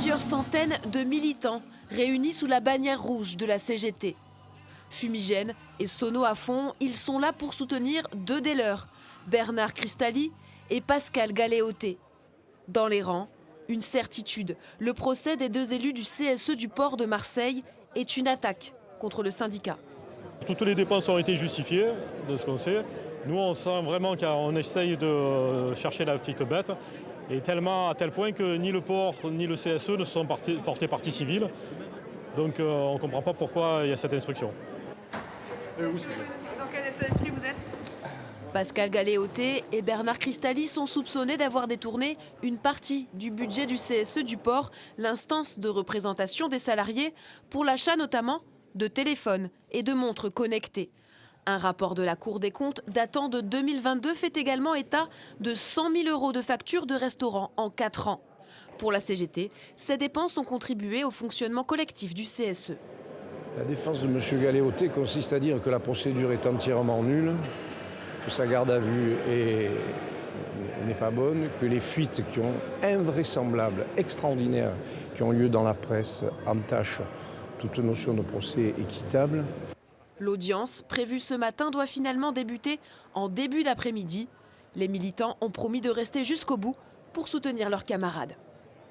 Plusieurs centaines de militants réunis sous la bannière rouge de la CGT. Fumigènes et sonos à fond, ils sont là pour soutenir deux des leurs, Bernard Cristalli et Pascal Galéoté. Dans les rangs, une certitude, le procès des deux élus du CSE du port de Marseille est une attaque contre le syndicat. Toutes les dépenses ont été justifiées, de ce qu'on sait. Nous, on sent vraiment qu'on essaye de chercher la petite bête, et à tel point que ni le port ni le CSE ne sont portés partie civile. Donc on ne comprend pas pourquoi il y a cette instruction. Dans quel état d'esprit vous êtes ? Pascal Galéoté et Bernard Cristalli sont soupçonnés d'avoir détourné une partie du budget du CSE du port, l'instance de représentation des salariés, pour l'achat notamment de téléphones et de montres connectées. Un rapport de la Cour des comptes datant de 2022 fait également état de 100 000 € de factures de restaurants en 4 ans. Pour la CGT, ces dépenses ont contribué au fonctionnement collectif du CSE. La défense de M. Galéoté consiste à dire que la procédure est entièrement nulle, que sa garde à vue n'est pas bonne, que les fuites qui ont invraisemblables, extraordinaires, qui ont lieu dans la presse entachent toute notion de procès équitable. L'audience, prévue ce matin, doit finalement débuter en début d'après-midi. Les militants ont promis de rester jusqu'au bout pour soutenir leurs camarades.